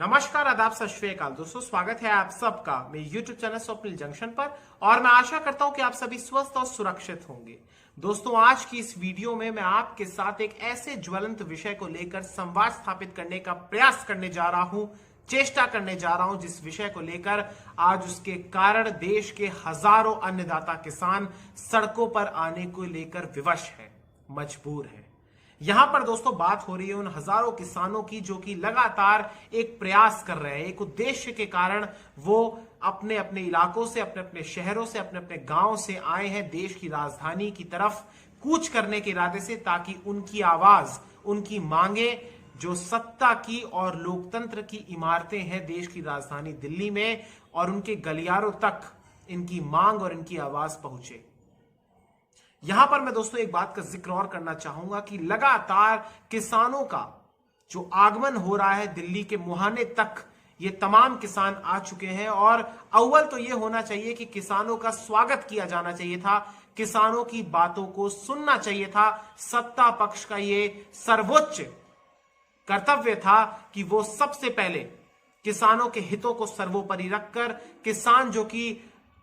नमस्कार, आदाब, सत श्री अकाल दोस्तों। स्वागत है आप सबका मेरे YouTube चैनल स्वप्निल जंक्शन पर और मैं आशा करता हूं कि आप सभी स्वस्थ और सुरक्षित होंगे। दोस्तों, आज की इस वीडियो में मैं आपके साथ एक ऐसे ज्वलंत विषय को लेकर संवाद स्थापित करने का प्रयास करने जा रहा हूं, चेष्टा करने जा रहा हूं, जिस विषय को लेकर आज उसके कारण देश के हजारों अन्नदाता किसान सड़कों पर आने को लेकर विवश है, मजबूर है। यहां पर दोस्तों बात हो रही है उन हजारों किसानों की जो कि लगातार एक प्रयास कर रहे हैं, एक उद्देश्य के कारण वो अपने अपने इलाकों से, अपने अपने शहरों से, अपने अपने गांव से आए हैं देश की राजधानी की तरफ कूच करने के इरादे से, ताकि उनकी आवाज, उनकी मांगे, जो सत्ता की और लोकतंत्र की इमारतें हैं देश की राजधानी दिल्ली में और उनके गलियारों तक इनकी मांग और इनकी आवाज पहुंचे। यहां पर मैं दोस्तों एक बात का जिक्र और करना चाहूंगा कि लगातार किसानों का जो आगमन हो रहा है दिल्ली के मुहाने तक, ये तमाम किसान आ चुके हैं और अव्वल तो ये होना चाहिए कि किसानों का स्वागत किया जाना चाहिए था, किसानों की बातों को सुनना चाहिए था। सत्ता पक्ष का ये सर्वोच्च कर्तव्य था कि वो सबसे पहले किसानों के हितों को सर्वोपरि रखकर, किसान जो कि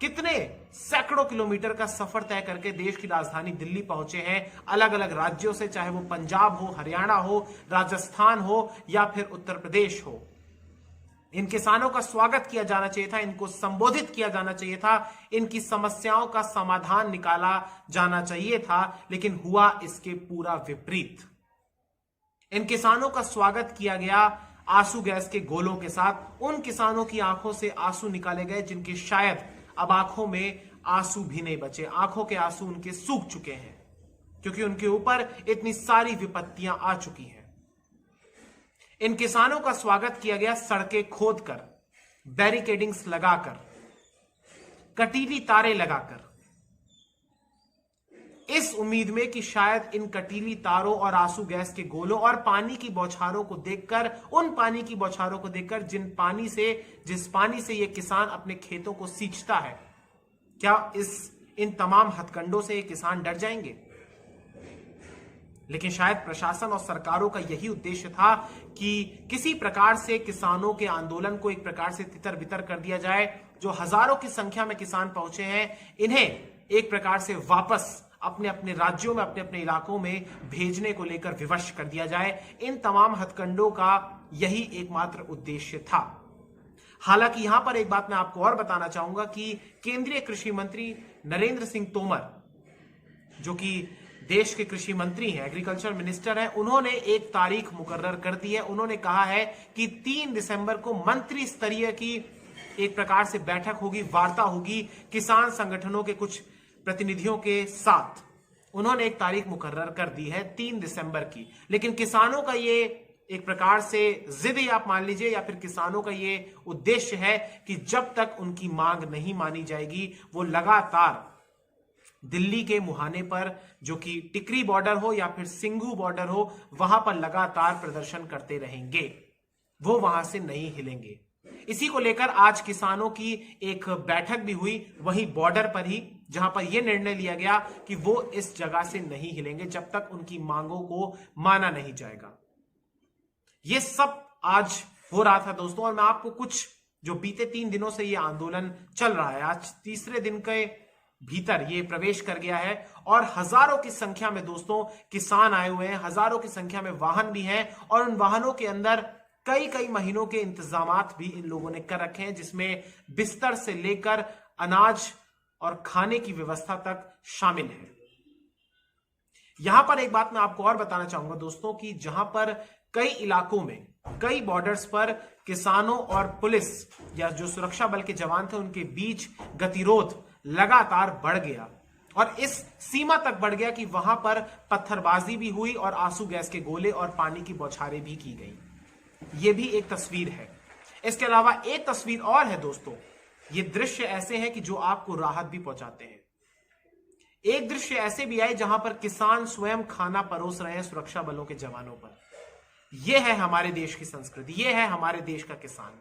कितने सैकड़ों किलोमीटर का सफर तय करके देश की राजधानी दिल्ली पहुंचे हैं, अलग अलग राज्यों से, चाहे वो पंजाब हो, हरियाणा हो, राजस्थान हो या फिर उत्तर प्रदेश हो, इन किसानों का स्वागत किया जाना चाहिए था, इनको संबोधित किया जाना चाहिए था, इनकी समस्याओं का समाधान निकाला जाना चाहिए था, लेकिन हुआ इसके पूरा विपरीत। इन किसानों का स्वागत किया गया आंसू गैस के गोलों के साथ। उन किसानों की आंखों से आंसू निकाले गए जिनके शायद अब आंखों में आंसू भी नहीं बचे, आंखों के आंसू उनके सूख चुके हैं क्योंकि उनके ऊपर इतनी सारी विपत्तियां आ चुकी हैं। इन किसानों का स्वागत किया गया सड़कें खोदकर, बैरिकेडिंग्स लगाकर, कटीली तारे लगाकर, इस उम्मीद में कि शायद इन कटीली तारों और आंसू गैस के गोलों और पानी की बौछारों को देखकर, उन पानी की बौछारों को देखकर जिस पानी से ये किसान अपने खेतों को सींचता है, क्या इन तमाम हथकंडों से ये किसान डर जाएंगे? लेकिन शायद प्रशासन और सरकारों का यही उद्देश्य था कि किसी प्रकार से किसानों के आंदोलन को एक प्रकार से तितर बितर कर दिया जाए। जो हजारों की संख्या में किसान पहुंचे हैं, इन्हें एक प्रकार से वापस अपने अपने राज्यों में, अपने अपने इलाकों में भेजने को लेकर विवश कर दिया जाए। इन तमाम हथकंडों का यही एकमात्र उद्देश्य था। हालांकि यहां पर एक बात मैं आपको और बताना चाहूंगा कि केंद्रीय कृषि मंत्री नरेंद्र सिंह तोमर, जो कि देश के कृषि मंत्री हैं, एग्रीकल्चर मिनिस्टर हैं, उन्होंने एक तारीख मुकर्रर कर दी है। उन्होंने कहा है कि 3 दिसंबर को मंत्री स्तरीय की एक प्रकार से बैठक होगी, वार्ता होगी किसान संगठनों के कुछ प्रतिनिधियों के साथ। उन्होंने एक तारीख मुकर्रर कर दी है 3 दिसंबर की, लेकिन किसानों का ये एक प्रकार से जिद ही आप मान लीजिए, या फिर किसानों का ये उद्देश्य है कि जब तक उनकी मांग नहीं मानी जाएगी, वो लगातार दिल्ली के मुहाने पर, जो कि टिकरी बॉर्डर हो या फिर सिंघू बॉर्डर हो, वहां पर लगातार प्रदर्शन करते रहेंगे, वो वहां से नहीं हिलेंगे। इसी को लेकर आज किसानों की एक बैठक भी हुई, वहीं बॉर्डर पर ही, जहां पर यह निर्णय लिया गया कि वो इस जगह से नहीं हिलेंगे जब तक उनकी मांगों को माना नहीं जाएगा। यह सब आज हो रहा था दोस्तों, और मैं आपको कुछ, जो बीते 3 दिनों से यह आंदोलन चल रहा है, आज तीसरे दिन के भीतर ये प्रवेश कर गया है और हजारों की संख्या में दोस्तों किसान आए हुए हैं, हजारों की संख्या में वाहन भी हैं और उन वाहनों के अंदर कई कई महीनों के इंतजामात भी इन लोगों ने कर रखे हैं, जिसमें बिस्तर से लेकर अनाज और खाने की व्यवस्था तक शामिल है। यहां पर एक बात मैं आपको और बताना चाहूंगा दोस्तों कि जहां पर कई इलाकों में, कई बॉर्डर्स पर किसानों और पुलिस या जो सुरक्षा बल के जवान थे, उनके बीच गतिरोध लगातार बढ़ गया और इस सीमा तक बढ़ गया कि वहां पर पत्थरबाजी भी हुई और आंसू गैस के गोले और पानी की बौछारें भी की गई। यह भी एक तस्वीर है। इसके अलावा एक तस्वीर और है दोस्तों, ये दृश्य ऐसे हैं कि जो आपको राहत भी पहुंचाते हैं। एक दृश्य ऐसे भी आए जहां पर किसान स्वयं खाना परोस रहे हैं सुरक्षा बलों के जवानों पर। यह है हमारे देश की संस्कृति, यह है हमारे देश का किसान।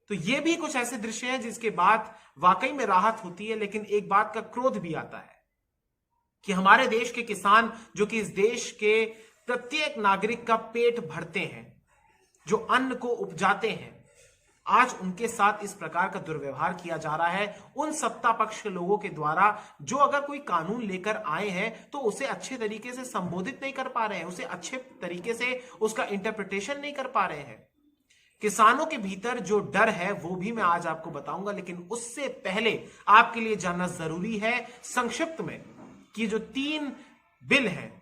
तो ये भी कुछ ऐसे दृश्य हैं जिसके बाद वाकई में राहत होती है, लेकिन एक बात का क्रोध भी आता है कि हमारे देश के किसान, जो कि इस देश के प्रत्येक नागरिक का पेट भरते हैं, जो अन्न को उपजाते हैं, आज उनके साथ इस प्रकार का दुर्व्यवहार किया जा रहा है उन सत्ता पक्ष के लोगों के द्वारा, जो अगर कोई कानून लेकर आए हैं तो उसे अच्छे तरीके से संबोधित नहीं कर पा रहे हैं, उसे अच्छे तरीके से उसका इंटरप्रिटेशन नहीं कर पा रहे हैं। किसानों के भीतर जो डर है वो भी मैं आज आपको बताऊंगा, लेकिन उससे पहले आपके लिए जानना जरूरी है संक्षिप्त में कि जो 3 बिल हैं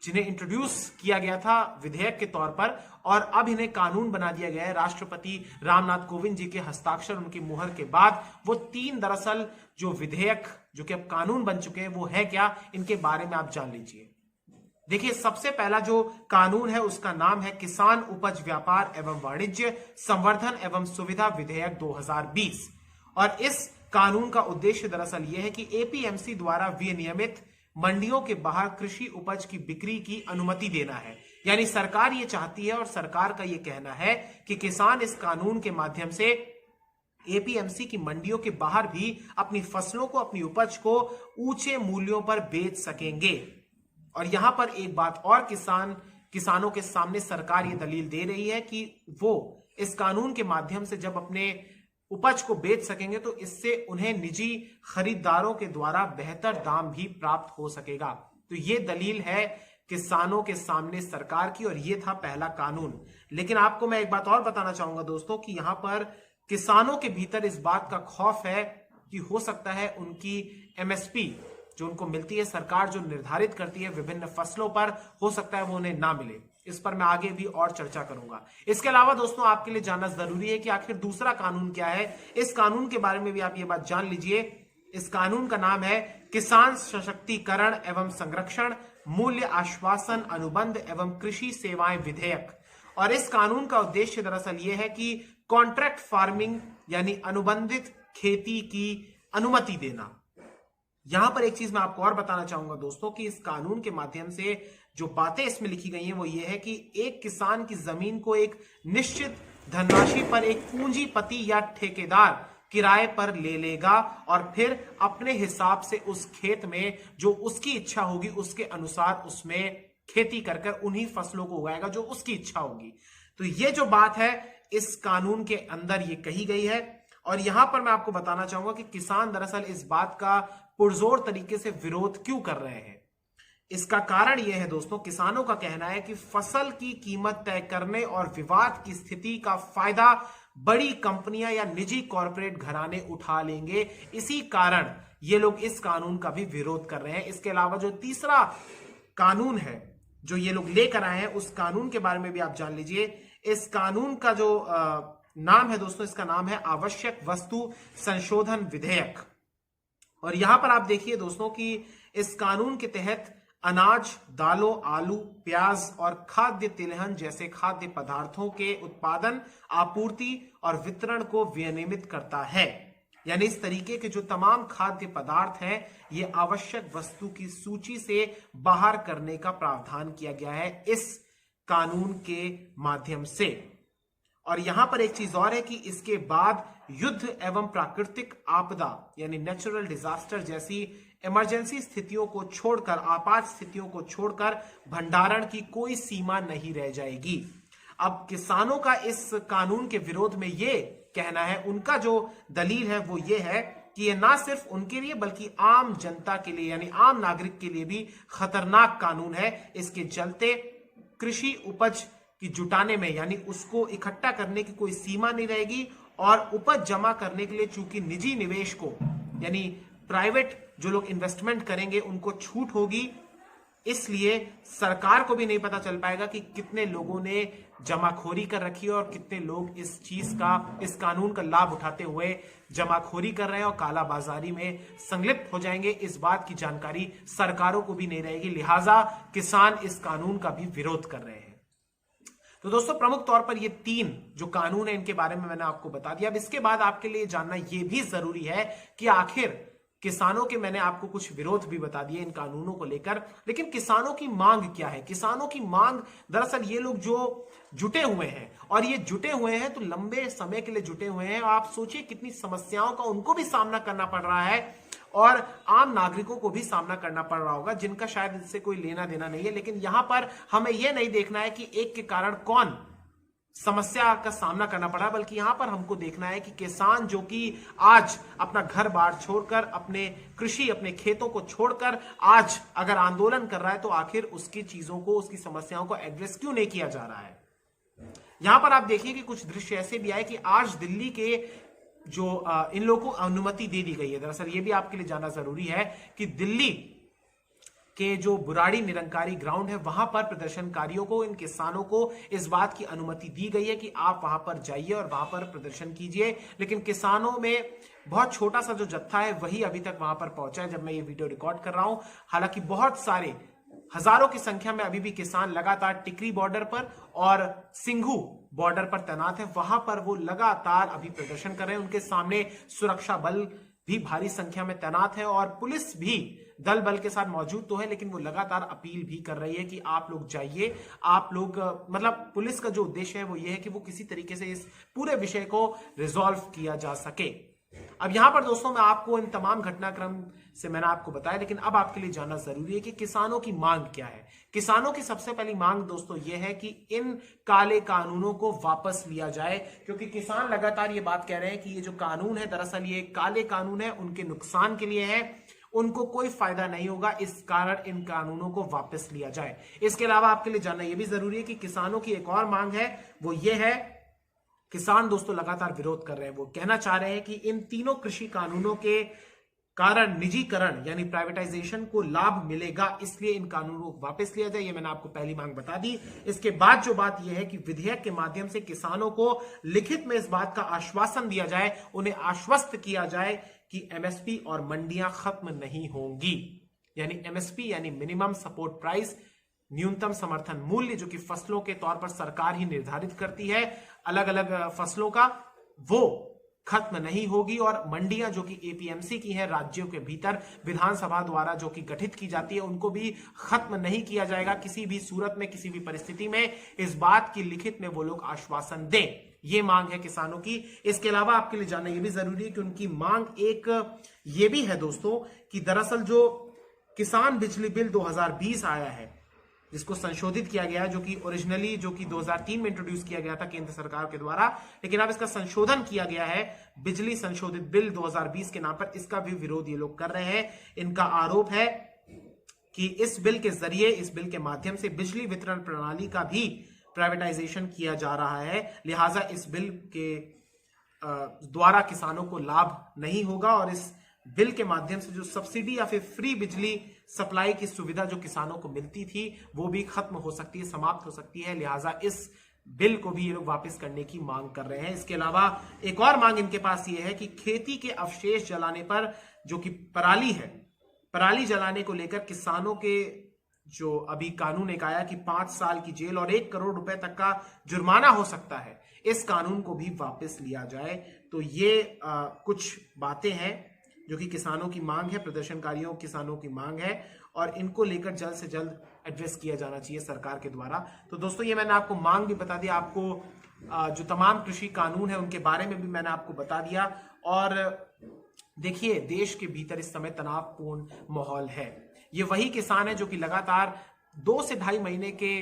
जिन्हें इंट्रोड्यूस किया गया था विधेयक के तौर पर और अब इन्हें कानून बना दिया गया है राष्ट्रपति रामनाथ कोविंद जी के हस्ताक्षर, उनकी मुहर के बाद, वो 3 दरअसल जो विधेयक जो कि अब कानून बन चुके हैं वो है क्या, इनके बारे में आप जान लीजिए। देखिए, सबसे पहला जो कानून है उसका नाम है किसान उपज व्यापार एवं वाणिज्य संवर्धन एवं सुविधा विधेयक 2020 और इस कानून का उद्देश्य दरअसल यह है कि एपीएमसी द्वारा विनियमित मंडियों के बाहर कृषि उपज की बिक्री की अनुमति देना है। यानी सरकार ये चाहती है और सरकार का ये कहना है कि किसान इस कानून के माध्यम से एपीएमसी की मंडियों के बाहर भी अपनी फसलों को, अपनी उपज को ऊंचे मूल्यों पर बेच सकेंगे। और यहां पर एक बात और किसानों के सामने सरकार ये दलील दे रही है कि वो इस कानून के माध्यम से जब अपने उपज को बेच सकेंगे तो इससे उन्हें निजी खरीदारों के द्वारा बेहतर दाम भी प्राप्त हो सकेगा। तो ये दलील है किसानों के सामने सरकार की और ये था पहला कानून। लेकिन आपको मैं एक बात और बताना चाहूंगा दोस्तों कि यहां पर किसानों के भीतर इस बात का खौफ है कि हो सकता है उनकी एमएसपी जो उनको मिलती है, सरकार जो निर्धारित करती है विभिन्न फसलों पर, हो सकता है वो उन्हें ना मिले। इस पर मैं आगे भी और चर्चा करूंगा। इसके अलावा दोस्तों आपके लिए जानना जरूरी है कि आखिर दूसरा कानून क्या है। इस कानून के बारे में भी आप ये बात जान लीजिए। इस कानून का नाम है किसान सशक्तिकरण एवं संरक्षण मूल्य आश्वासन अनुबंध एवं कृषि सेवाएं विधेयक। और इस कानून का उद्देश्य दरअसल यह है कि कॉन्ट्रैक्ट फार्मिंग यानी अनुबंधित खेती की अनुमति देना। यहां पर एक चीज मैं आपको और बताना चाहूंगा दोस्तों कि इस कानून के माध्यम से जो बातें इसमें लिखी गई हैं वो ये है कि एक किसान की जमीन को एक निश्चित धनराशि पर एक पूंजीपति या ठेकेदार किराए पर ले लेगा और फिर अपने हिसाब से उस खेत में जो उसकी इच्छा होगी उसके अनुसार उसमें खेती कर उन्हीं फसलों को उगाएगा जो उसकी इच्छा होगी। तो ये जो बात है इस कानून के अंदर ये कही गई है। और यहां पर मैं आपको बताना चाहूंगा कि किसान दरअसल इस बात का पुरजोर तरीके से विरोध क्यों कर रहे हैं। इसका कारण यह है दोस्तों, किसानों का कहना है कि फसल की कीमत तय करने और विवाद की स्थिति का फायदा बड़ी कंपनियां या निजी कॉरपोरेट घराने उठा लेंगे। इसी कारण ये लोग इस कानून का भी विरोध कर रहे हैं। इसके अलावा जो तीसरा कानून है जो ये लोग लेकर आए हैं उस कानून के बारे में भी आप जान लीजिए। इस कानून का जो नाम है दोस्तों, इसका नाम है आवश्यक वस्तु संशोधन विधेयक। और यहां पर आप देखिए दोस्तों कि इस कानून के तहत अनाज, दालों, आलू, प्याज और खाद्य तिलहन जैसे खाद्य पदार्थों के उत्पादन, आपूर्ति और वितरण को विनियमित करता है। यानी इस तरीके के जो तमाम खाद्य पदार्थ हैं ये आवश्यक वस्तु की सूची से बाहर करने का प्रावधान किया गया है इस कानून के माध्यम से। और यहां पर एक चीज और है कि इसके बाद युद्ध एवं प्राकृतिक आपदा यानी नेचुरल डिजास्टर जैसी इमरजेंसी स्थितियों को छोड़कर, आपात स्थितियों को छोड़कर भंडारण की कोई सीमा नहीं रह जाएगी। अब किसानों का इस कानून के विरोध में ये कहना है, उनका जो दलील है वो ये है कि ये ना सिर्फ उनके लिए बल्कि आम जनता के लिए यानी आम नागरिक के लिए भी खतरनाक कानून है। इसके चलते कृषि उपज की जुटाने में यानी उसको इकट्ठा करने की कोई सीमा नहीं रहेगी और उपज जमा करने के लिए चूंकि निजी निवेश को यानी प्राइवेट जो लोग इन्वेस्टमेंट करेंगे उनको छूट होगी, इसलिए सरकार को भी नहीं पता चल पाएगा कि कितने लोगों ने जमाखोरी कर रखी है और कितने लोग इस कानून का लाभ उठाते हुए जमाखोरी कर रहे हैं और कालाबाजारी में संलिप्त हो जाएंगे। इस बात की जानकारी सरकारों को भी नहीं रहेगी, लिहाजा किसान इस कानून का भी विरोध कर रहे हैं। तो दोस्तों प्रमुख तौर पर ये 3 जो कानून है इनके बारे में मैंने आपको बता दिया। अब इसके बाद आपके लिए जानना यह भी जरूरी है कि आखिर किसानों के, मैंने आपको कुछ विरोध भी बता दिए इन कानूनों को लेकर, लेकिन किसानों की मांग क्या है। किसानों की मांग दरअसल ये लोग जो जुटे हुए हैं और ये जुटे हुए हैं तो लंबे समय के लिए जुटे हुए हैं। आप सोचिए कितनी समस्याओं का उनको भी सामना करना पड़ रहा है और आम नागरिकों को भी सामना करना पड़ रहा होगा जिनका शायद इससे कोई लेना देना नहीं है। लेकिन यहां पर हमें यह नहीं देखना है कि एक के कारण कौन समस्या का सामना करना पड़ा, बल्कि यहां पर हमको देखना है कि किसान जो कि आज अपना घर बार छोड़कर, अपने कृषि, अपने खेतों को छोड़कर आज अगर आंदोलन कर रहा है, तो आखिर उसकी चीजों को, उसकी समस्याओं को एड्रेस क्यों नहीं किया जा रहा है। यहां पर आप देखिए कि कुछ दृश्य ऐसे भी आए कि आज दिल्ली के जो इन लोगों को अनुमति दे दी गई है। दरअसल ये भी आपके लिए जानना जरूरी है कि दिल्ली के जो बुराड़ी निरंकारी ग्राउंड है, वहां पर प्रदर्शनकारियों को, इन किसानों को इस बात की अनुमति दी गई है कि आप वहां पर जाइए और वहां पर प्रदर्शन कीजिए। लेकिन किसानों में बहुत छोटा सा जो जत्था है वही अभी तक वहां पर पहुंचा है जब मैं ये वीडियो रिकॉर्ड कर रहा हूं। हालांकि बहुत सारे, हजारों की संख्या में अभी भी किसान लगातार टिकरी बॉर्डर पर और सिंघू बॉर्डर पर तैनात है। वहां पर वो लगातार अभी प्रदर्शन कर रहे हैं। उनके सामने सुरक्षा बल भी भारी संख्या में तैनात है और पुलिस भी दल बल के साथ मौजूद तो है, लेकिन वो लगातार अपील भी कर रही है कि आप लोग जाइए, आप लोग, मतलब पुलिस का जो उद्देश्य है वो ये है कि वो किसी तरीके से इस पूरे विषय को रिजॉल्व किया जा सके। अब यहां पर दोस्तों मैं आपको इन तमाम घटनाक्रम से मैंने आपको बताया, लेकिन अब आपके लिए जानना जरूरी है कि किसानों की मांग क्या है। किसानों की सबसे पहली मांग दोस्तों यह है कि इन काले कानूनों को वापस लिया जाए, क्योंकि किसान लगातार ये बात कह रहे हैं कि ये जो कानून है दरअसल ये काले कानून है, उनके नुकसान के लिए है, उनको कोई फायदा नहीं होगा, इस कारण इन कानूनों को वापस लिया जाए। इसके अलावा आपके लिए जानना यह भी जरूरी है कि किसानों की एक और मांग है, वो ये है, किसान दोस्तों लगातार विरोध कर रहे हैं, वो कहना चाह रहे हैं कि इन तीनों कृषि कानूनों के कारण निजीकरण यानी प्राइवेटाइजेशन को लाभ मिलेगा, इसलिए इन कानूनों को वापस लिया जाए। ये मैंने आपको पहली मांग बता दी। इसके बाद जो बात यह है कि विधेयक के माध्यम से किसानों को लिखित में इस बात का आश्वासन दिया जाए, उन्हें आश्वस्त किया जाए कि एमएसपी और मंडियां खत्म नहीं होंगी। यानी एमएसपी यानी मिनिमम सपोर्ट प्राइस, न्यूनतम समर्थन मूल्य, जो कि फसलों के तौर पर सरकार ही निर्धारित करती है अलग अलग फसलों का, वो खत्म नहीं होगी। और मंडियां जो कि एपीएमसी की हैं, राज्यों के भीतर विधानसभा द्वारा जो कि गठित की जाती है, उनको भी खत्म नहीं किया जाएगा किसी भी सूरत में, किसी भी परिस्थिति में। इस बात की लिखित में वो लोग आश्वासन दें, ये मांग है किसानों की। इसके अलावा आपके लिए जानना ये भी जरूरी है कि उनकी मांग एक ये भी है दोस्तों कि दरअसल जो किसान बिजली बिल 2020 आया है, जिसको संशोधित किया गया है, जो कि ओरिजिनली जो कि 2003 में इंट्रोड्यूस किया गया था केंद्र सरकार के द्वारा, लेकिन अब इसका संशोधन किया गया है बिजली संशोधित बिल 2020 के नाम पर, इसका भी विरोध ये लोग कर रहे हैं। इनका आरोप है कि इस बिल के जरिए, इस बिल के माध्यम से बिजली वितरण प्रणाली का भी प्राइवेटाइजेशन किया जा रहा है, लिहाजा इस बिल के द्वारा किसानों को लाभ नहीं होगा और इस बिल के माध्यम से जो सब्सिडी या फिर फ्री बिजली सप्लाई की सुविधा जो किसानों को मिलती थी वो भी खत्म हो सकती है, समाप्त हो सकती है। लिहाजा इस बिल को भी ये लोग वापस करने की मांग कर रहे हैं। इसके अलावा एक और मांग इनके पास ये है कि खेती के अवशेष जलाने पर, जो कि पराली है, पराली जलाने को लेकर किसानों के जो अभी कानून एक आया कि 5 साल की जेल और 1 करोड़ रुपए तक का जुर्माना हो सकता है, इस कानून को भी वापस लिया जाए। तो ये कुछ बातें हैं जो कि किसानों की मांग है, प्रदर्शनकारियों किसानों की मांग है, और इनको लेकर जल्द से जल्द एड्रेस किया जाना चाहिए सरकार के द्वारा। तो दोस्तों ये मैंने आपको मांग भी बता दिया, आपको जो तमाम कृषि कानून है उनके बारे में भी मैंने आपको बता दिया। और देखिए, देश के भीतर इस समय तनावपूर्ण माहौल है। ये वही किसान है जो कि लगातार 2 से ढाई महीने के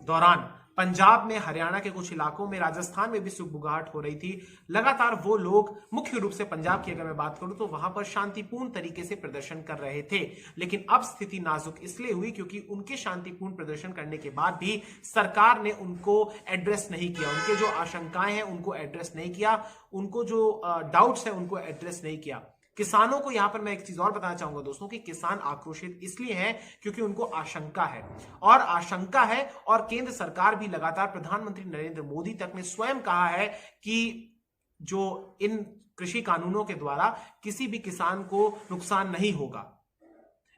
दौरान पंजाब में, हरियाणा के कुछ इलाकों में, राजस्थान में भी सुगबुगाहट हो रही थी, लगातार वो लोग, मुख्य रूप से पंजाब की अगर मैं बात करूं तो वहां पर शांतिपूर्ण तरीके से प्रदर्शन कर रहे थे। लेकिन अब स्थिति नाजुक इसलिए हुई क्योंकि उनके शांतिपूर्ण प्रदर्शन करने के बाद भी सरकार ने उनको एड्रेस नहीं किया, उनके जो आशंकाएं हैं उनको एड्रेस नहीं किया, उनको जो डाउट्स है उनको एड्रेस नहीं किया। किसानों को यहां पर मैं एक चीज और बताना चाहूंगा दोस्तों कि किसान आक्रोशित इसलिए हैं क्योंकि उनको आशंका है, और केंद्र सरकार भी लगातार, प्रधानमंत्री नरेंद्र मोदी तक ने स्वयं कहा है कि जो इन कृषि कानूनों के द्वारा किसी भी किसान को नुकसान नहीं होगा,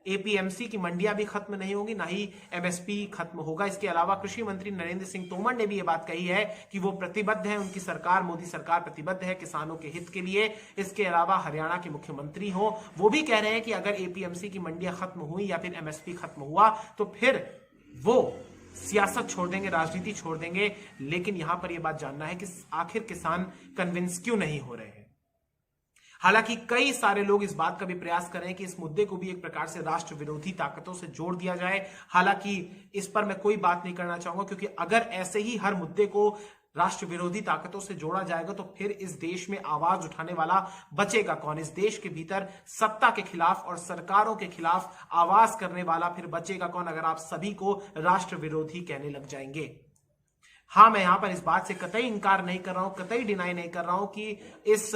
एपीएमसी की मंडियां भी खत्म नहीं होंगी, ना ही एमएसपी खत्म होगा। इसके अलावा कृषि मंत्री नरेंद्र सिंह तोमर ने भी यह बात कही है कि वो प्रतिबद्ध है, उनकी सरकार, मोदी सरकार प्रतिबद्ध है किसानों के हित के लिए। इसके अलावा हरियाणा के मुख्यमंत्री हो, वो भी कह रहे हैं कि अगर एपीएमसी की मंडियां खत्म हुई या फिर एमएसपी खत्म हुआ तो फिर वो सियासत छोड़ देंगे, राजनीति छोड़ देंगे। लेकिन यहां पर यह बात जानना है कि आखिर किसान कन्विंस क्यों नहीं हो रहे हैं। हालांकि कई सारे लोग इस बात का भी प्रयास कर रहे हैं कि इस मुद्दे को भी एक प्रकार से राष्ट्र विरोधी ताकतों से जोड़ दिया जाए। हालांकि इस पर मैं कोई बात नहीं करना चाहूंगा, क्योंकि अगर ऐसे ही हर मुद्दे को राष्ट्र विरोधी ताकतों से जोड़ा जाएगा तो फिर इस देश में आवाज उठाने वाला बचेगा कौन? इस देश के भीतर सत्ता के खिलाफ और सरकारों के खिलाफ आवाज करने वाला फिर बचेगा कौन, अगर आप सभी को राष्ट्र विरोधी कहने लग जाएंगे? हाँ, मैं यहां पर इस बात से कतई इंकार नहीं कर रहा हूं, कतई डिनाई नहीं कर रहा हूं कि इस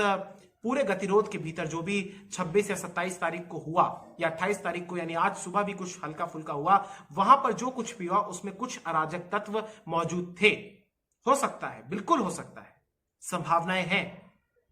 पूरे गतिरोध के भीतर जो भी 26 या 27 तारीख को हुआ या 28 तारीख को, यानी आज सुबह भी कुछ हल्का फुल्का हुआ, वहां पर जो कुछ भी हुआ उसमें कुछ अराजक तत्व मौजूद थे। हो सकता है, बिल्कुल हो सकता है, संभावनाएं हैं,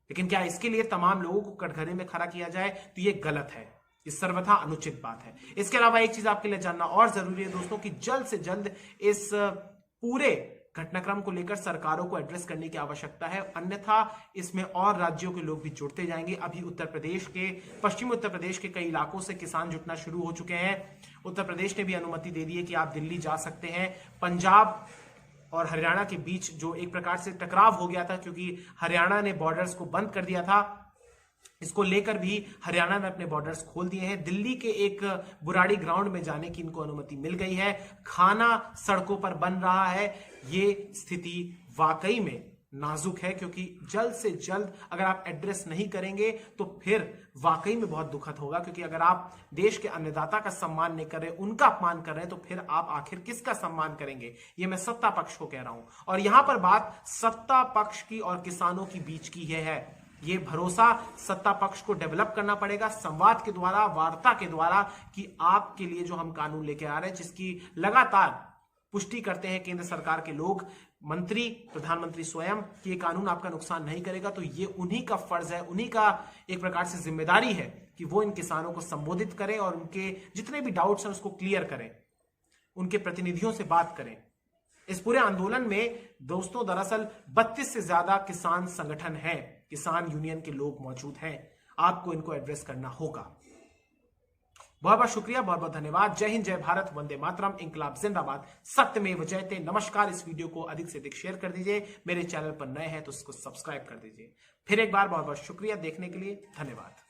लेकिन क्या इसके लिए तमाम लोगों को कटघरे में खड़ा किया जाए? तो ये गलत है, ये सर्वथा अनुचित बात है। इसके अलावा एक चीज आपके लिए जानना और जरूरी है दोस्तों कि जल्द से जल्द इस पूरे घटनाक्रम को लेकर सरकारों को एड्रेस करने की आवश्यकता है, अन्यथा इसमें और राज्यों के लोग भी जुड़ते जाएंगे। अभी उत्तर प्रदेश के, पश्चिमी उत्तर प्रदेश के कई इलाकों से किसान जुटना शुरू हो चुके हैं। उत्तर प्रदेश ने भी अनुमति दे दी है कि आप दिल्ली जा सकते हैं। पंजाब और हरियाणा के बीच जो एक प्रकार से टकराव हो गया था, क्योंकि हरियाणा ने बॉर्डर्स को बंद कर दिया था, इसको लेकर भी हरियाणा ने अपने बॉर्डर्स खोल दिए हैं। दिल्ली के एक बुराड़ी ग्राउंड में जाने की इनको अनुमति मिल गई है। खाना सड़कों पर बन रहा है। ये स्थिति वाकई में नाजुक है, क्योंकि जल्द से जल्द अगर आप एड्रेस नहीं करेंगे तो फिर वाकई में बहुत दुखद होगा, क्योंकि अगर आप देश के अन्नदाता का सम्मान नहीं कर रहे, उनका अपमान कर रहे हैं, तो फिर आप आखिर किसका सम्मान करेंगे? ये मैं सत्ता पक्ष को कह रहा हूं। और यहां पर बात सत्ता पक्ष की और किसानों की बीच की है। ये भरोसा सत्ता पक्ष को डेवलप करना पड़ेगा संवाद के द्वारा, वार्ता के द्वारा, कि आपके लिए जो हम कानून लेके आ रहे हैं, जिसकी लगातार पुष्टि करते हैं केंद्र सरकार के लोग, मंत्री, प्रधानमंत्री स्वयं, कि ये कानून आपका नुकसान नहीं करेगा, तो ये उन्हीं का फर्ज है, उन्हीं का एक प्रकार से जिम्मेदारी है कि वो इन किसानों को संबोधित करें और उनके जितने भी डाउट्स हैं उसको क्लियर करें, उनके प्रतिनिधियों से बात करें। इस पूरे आंदोलन में दोस्तों दरअसल 32 से ज्यादा किसान संगठन हैं, किसान यूनियन के लोग मौजूद हैं। आपको इनको एड्रेस करना होगा। बहुत बहुत शुक्रिया, बहुत बहुत धन्यवाद। जय हिंद, जय भारत, वंदे मातरम, इंकलाब जिंदाबाद, सत्यमेव जयते। नमस्कार। इस वीडियो को अधिक से अधिक शेयर कर दीजिए। मेरे चैनल पर नए हैं तो इसको सब्सक्राइब कर दीजिए। फिर एक बार बहुत बहुत शुक्रिया देखने के लिए, धन्यवाद।